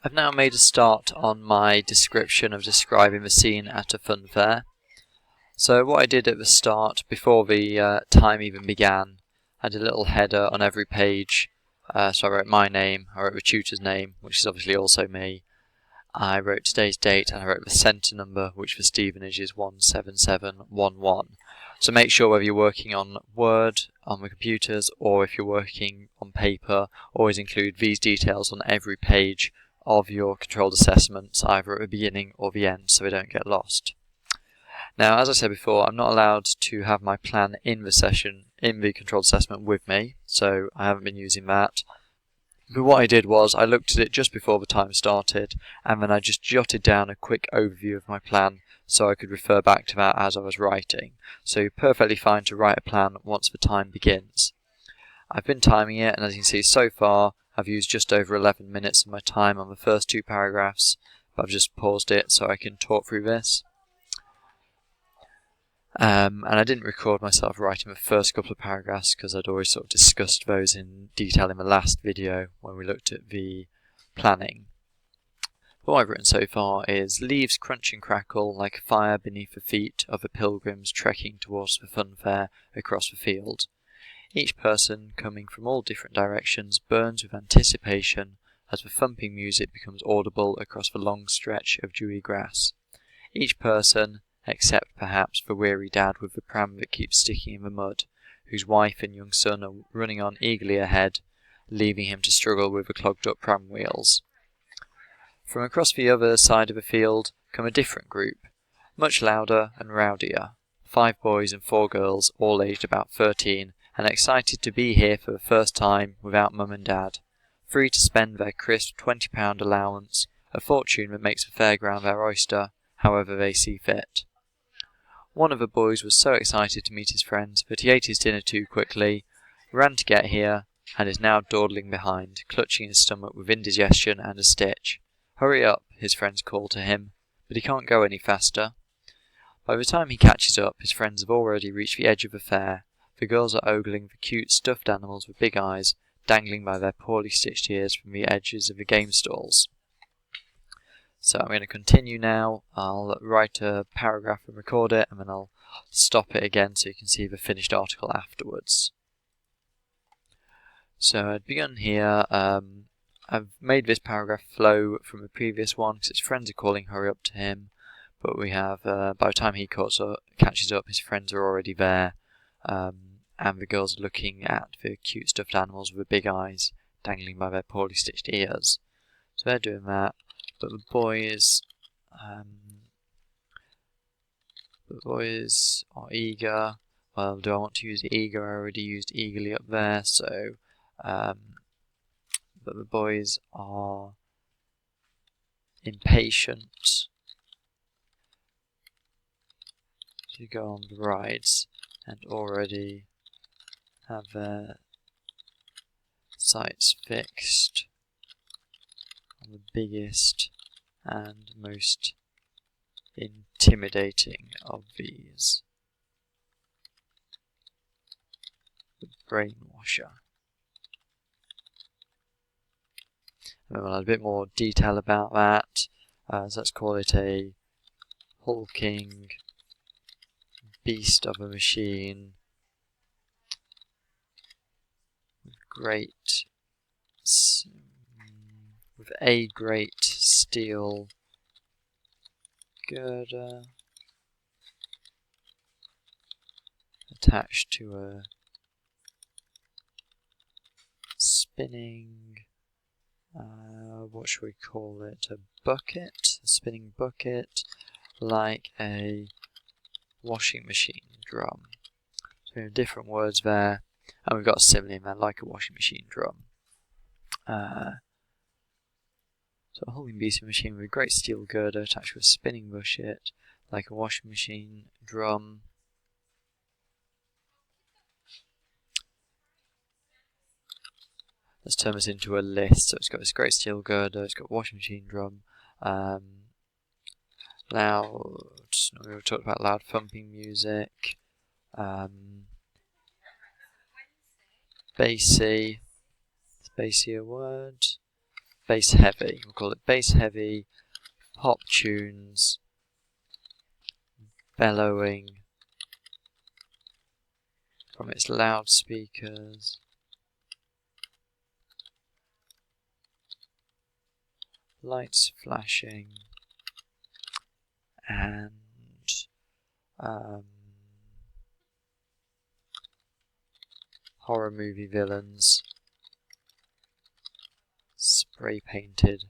I've now made a start on my description of describing the scene at a fun fair. So what I did at the start, before the time even began, I did a little header on every page. So I wrote my name, I wrote the tutor's name, which is obviously also me. I wrote today's date, and I wrote the centre number, which for Stevenage is 17711. So make sure whether you're working on Word on the computers or if you're working on paper, always include these details on every page of your controlled assessments, either at the beginning or the end, so they don't get lost. Now, as I said before, I'm not allowed to have my plan in the session, in the controlled assessment with me, so I haven't been using that. But what I did was, I looked at it just before the time started, and then I just jotted down a quick overview of my plan, so I could refer back to that as I was writing. So you're perfectly fine to write a plan once the time begins. I've been timing it, and as you can see so far, I've used just over 11 minutes of my time on the first two paragraphs, but I've just paused it so I can talk through this. And I didn't record myself writing the first couple of paragraphs because I'd already sort of discussed those in detail in the last video when we looked at the planning. But what I've written so far is: leaves crunch and crackle like a fire beneath the feet of the pilgrims trekking towards the fun fair across the field. Each person, coming from all different directions, burns with anticipation as the thumping music becomes audible across the long stretch of dewy grass. Each person, except perhaps the weary dad with the pram that keeps sticking in the mud, whose wife and young son are running on eagerly ahead, leaving him to struggle with the clogged up pram wheels. From across the other side of the field come a different group, much louder and rowdier. 5 boys and 4 girls, all aged about 13, and excited to be here for the first time without mum and dad, free to spend their crisp £20 allowance, a fortune that makes the fairground their oyster, however they see fit. One of the boys was so excited to meet his friends that he ate his dinner too quickly, ran to get here, and is now dawdling behind, clutching his stomach with indigestion and a stitch. Hurry up, his friends call to him, but he can't go any faster. By the time he catches up, his friends have already reached the edge of the fair. The girls are ogling the cute stuffed animals with big eyes, dangling by their poorly stitched ears from the edges of the game stalls. So I'm going to continue now. I'll write a paragraph and record it, and then I'll stop it again so you can see the finished article afterwards. So I'd begun here. I've made this paragraph flow from the previous one because his friends are calling hurry up to him, but we have, by the time he catches up, his friends are already there, and the girls are looking at the cute stuffed animals with the big eyes dangling by their poorly stitched ears. So they're doing that. But the boys are eager. Well, do I want to use eager? I already used eagerly up there, so but the boys are impatient to go on the rides and already have their sights fixed on the biggest and most intimidating of these, the brainwasher. And then we'll add a bit more detail about that, so let's call it a hulking beast of a machine with a great steel girder attached to a spinning, what should we call it, a bucket, a spinning bucket, like a washing machine drum. So we have different words there, and we've got a simile in there, like a washing machine drum. So a hulking beast of a machine with a great steel girder attached to a spinning bucket, like a washing machine drum. Let's turn this into a list. So it's got this great steel girder, it's got a washing machine drum, loud, we were talking about loud thumping music, bassy, is bassy a word? bass heavy. We'll call it bass heavy pop tunes bellowing from its loudspeakers, lights flashing, and horror movie villains spray painted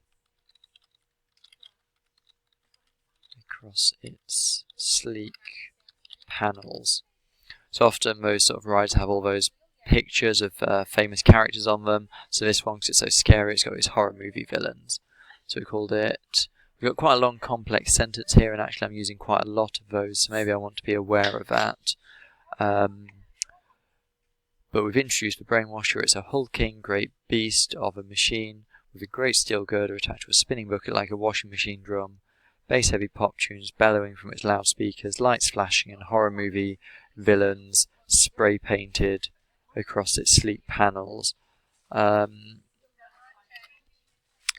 across its sleek panels. So often those sort of rides have all those pictures of famous characters on them. So this one, because it's so scary, it's got these horror movie villains. So we called it. We've got quite a long complex sentence here, and actually I'm using quite a lot of those, so maybe I want to be aware of that. But we've introduced the brainwasher. It's a hulking great beast of a machine with a great steel girder attached to a spinning bucket like a washing machine drum. Bass heavy pop tunes bellowing from its loudspeakers, lights flashing, and horror movie villains spray painted across its sleek panels.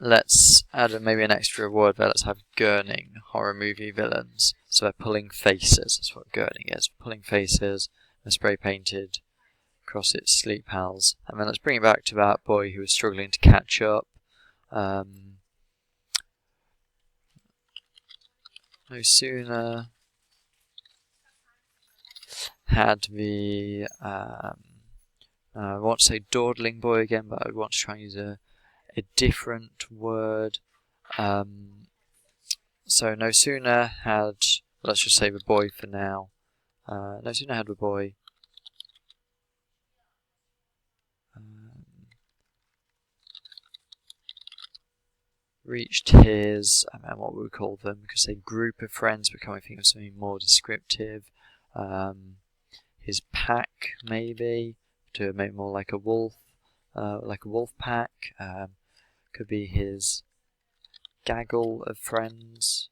Let's add maybe an extra word there. Let's have gurning horror movie villains. So they're pulling faces. That's what gurning is. Pulling faces and spray painted across its sleek panels. And then let's bring it back to that boy who was struggling to catch up. No sooner had the I want to say dawdling boy again, but I want to try and use a different word. So no sooner had, let's just say the boy for now. No sooner had the boy reached his, what would we call them? We could say group of friends, but can we think of something more descriptive? His pack, maybe, to make more like a wolf pack. Could be his gaggle of friends.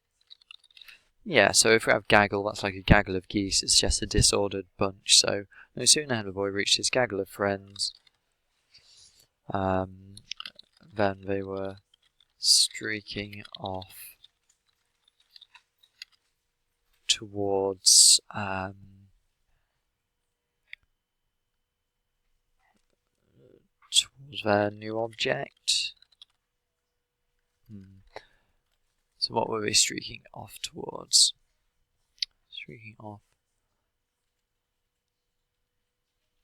Yeah, so if we have gaggle, that's like a gaggle of geese. It's just a disordered bunch. So no sooner had the boy reached his gaggle of friends, than they were streaking off towards their new object. So what were they streaking off towards? Streaking off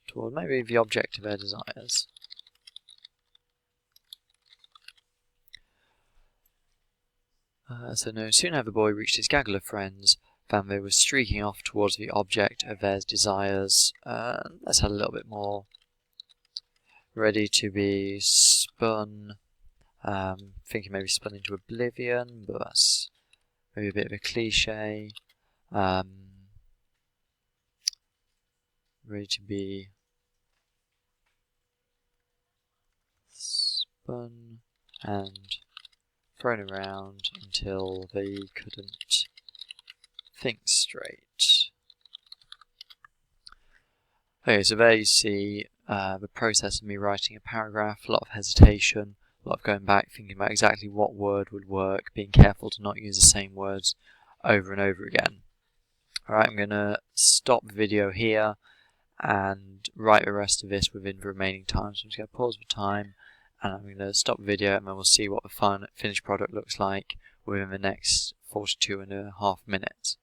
toward maybe the object of their desires. So no sooner had the boy reached his gaggle of friends than they were streaking off towards the object of their desires. Let's add a little bit more. Ready to be spun. Thinking maybe spun into oblivion, but that's maybe a bit of a cliche. Ready to be spun and thrown around until they couldn't think straight. Okay, so there you see the process of me writing a paragraph, a lot of hesitation, a lot of going back, thinking about exactly what word would work, being careful to not use the same words over and over again. Alright, I'm going to stop the video here and write the rest of this within the remaining time. So I'm just going to pause the time and I'm going to stop the video and then we'll see what the finished product looks like within the next 42.5 minutes.